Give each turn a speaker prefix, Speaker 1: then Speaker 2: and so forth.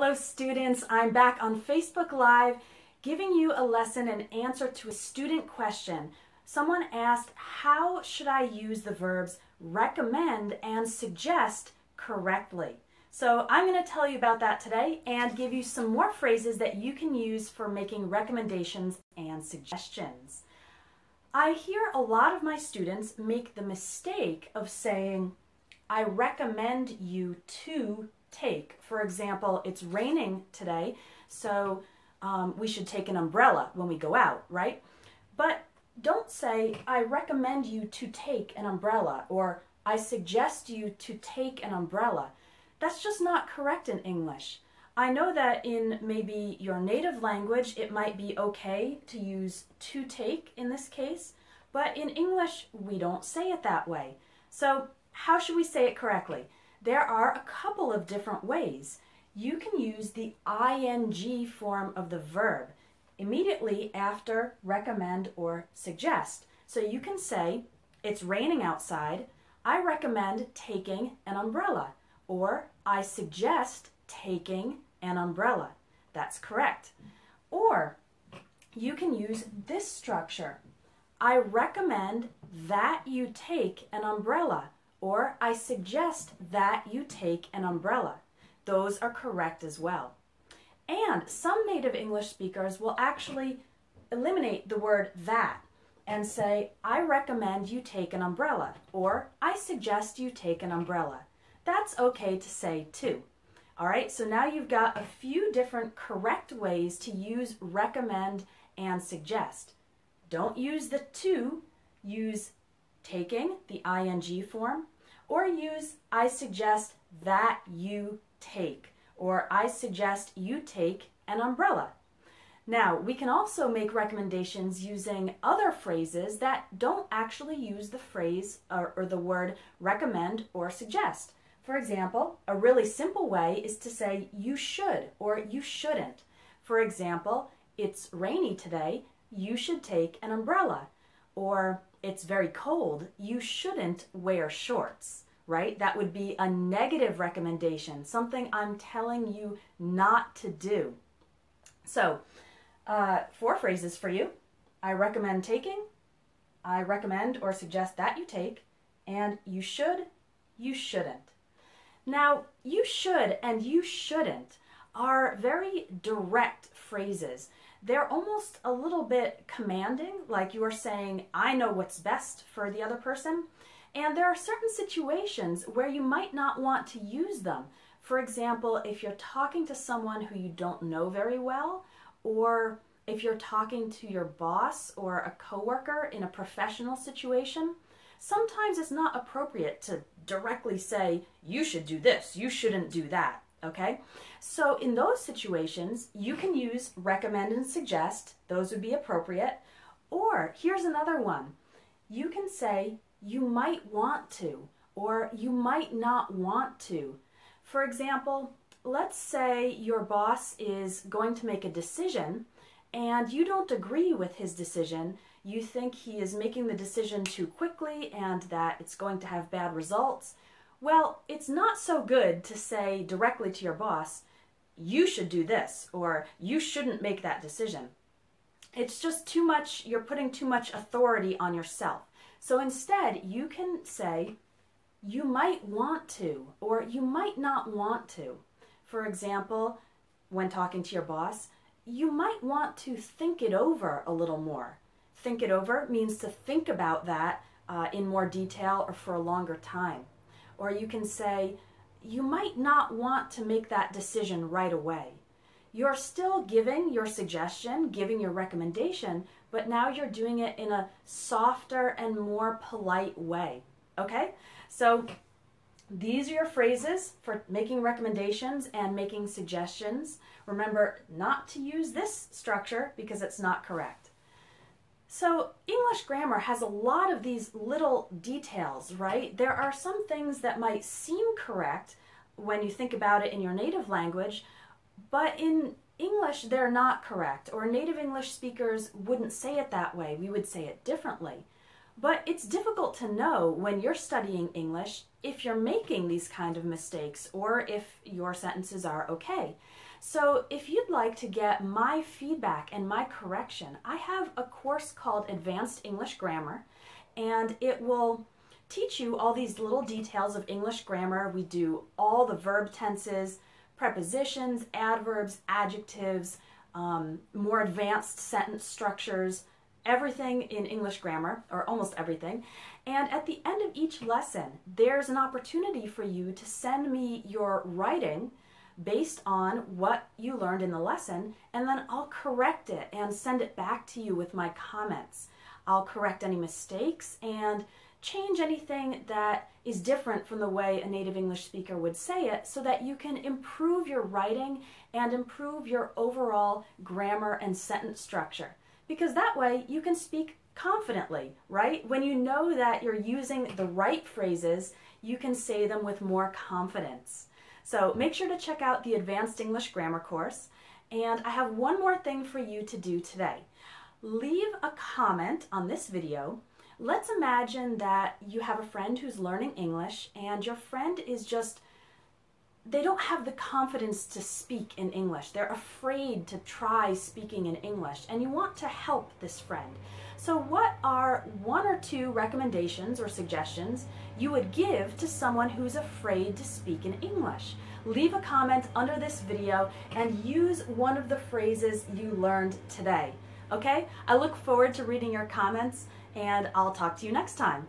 Speaker 1: Hello students, I'm back on Facebook Live giving you a lesson in answer to a student question. Someone asked, how should I use the verbs recommend and suggest correctly? So I'm going to tell you about that today and give you some more phrases that you can use for making recommendations and suggestions. I hear a lot of my students make the mistake of saying, I recommend you to take. For example, it's raining today, so we should take an umbrella when we go out, right? But don't say, I recommend you to take an umbrella, or I suggest you to take an umbrella. That's just not correct in English. I know that in maybe your native language, it might be okay to use to take in this case, but in English, we don't say it that way. So how should we say it correctly? There are a couple of different ways. You can use the ing form of the verb immediately after recommend or suggest. So you can say, it's raining outside, I recommend taking an umbrella, or I suggest taking an umbrella. That's correct. Or you can use this structure. I recommend that you take an umbrella, or I suggest that you take an umbrella. Those are correct as well. And some native English speakers will actually eliminate the word that and say, I recommend you take an umbrella, or I suggest you take an umbrella. That's okay to say too. All right, so now you've got a few different correct ways to use recommend and suggest. Don't use the to, use taking, the ing form, or use I suggest that you take, or I suggest you take an umbrella. Now, we can also make recommendations using other phrases that don't actually use the phrase or the word recommend or suggest. For example, a really simple way is to say you should or you shouldn't. For example, it's rainy today, you should take an umbrella. Or it's very cold, you shouldn't wear shorts, right? That would be a negative recommendation, something I'm telling you not to do. So, 4 phrases for you. I recommend taking, I recommend or suggest that you take, and you should, you shouldn't. Now, you should and you shouldn't are very direct phrases. They're almost a little bit commanding, like you are saying, I know what's best for the other person. And there are certain situations where you might not want to use them. For example, if you're talking to someone who you don't know very well, or if you're talking to your boss or a coworker in a professional situation, sometimes it's not appropriate to directly say, you should do this, you shouldn't do that. Okay, so in those situations, you can use recommend and suggest. Those would be appropriate. Or here's another one. You can say you might want to, or you might not want to. For example, let's say your boss is going to make a decision and you don't agree with his decision. You think he is making the decision too quickly and that it's going to have bad results. Well, it's not so good to say directly to your boss, you should do this, or you shouldn't make that decision. It's just too much, you're putting too much authority on yourself. So instead, you can say, you might want to, or you might not want to. For example, when talking to your boss, you might want to think it over a little more. Think it over means to think about that in more detail or for a longer time. Or you can say, you might not want to make that decision right away. You're still giving your suggestion, giving your recommendation, but now you're doing it in a softer and more polite way. Okay? So these are your phrases for making recommendations and making suggestions. Remember not to use this structure because it's not correct. So English grammar has a lot of these little details, right? There are some things that might seem correct when you think about it in your native language, but in English they're not correct, or native English speakers wouldn't say it that way. We would say it differently. But it's difficult to know when you're studying English if you're making these kind of mistakes or if your sentences are okay. So if you'd like to get my feedback and my correction, I have a course called Advanced English Grammar, and it will teach you all these little details of English grammar. We do all the verb tenses, prepositions, adverbs, adjectives, more advanced sentence structures, everything in English grammar, or almost everything. And at the end of each lesson, there's an opportunity for you to send me your writing based on what you learned in the lesson, and then I'll correct it and send it back to you with my comments. I'll correct any mistakes and change anything that is different from the way a native English speaker would say it so that you can improve your writing and improve your overall grammar and sentence structure. Because that way you can speak confidently, right? When you know that you're using the right phrases, you can say them with more confidence. So make sure to check out the Advanced English Grammar course. And I have one more thing for you to do today. Leave a comment on this video. Let's imagine that you have a friend who's learning English and your friend is they don't have the confidence to speak in English. They're afraid to try speaking in English, and you want to help this friend. So what are one or two recommendations or suggestions you would give to someone who's afraid to speak in English? Leave a comment under this video and use one of the phrases you learned today. Okay? I look forward to reading your comments, and I'll talk to you next time.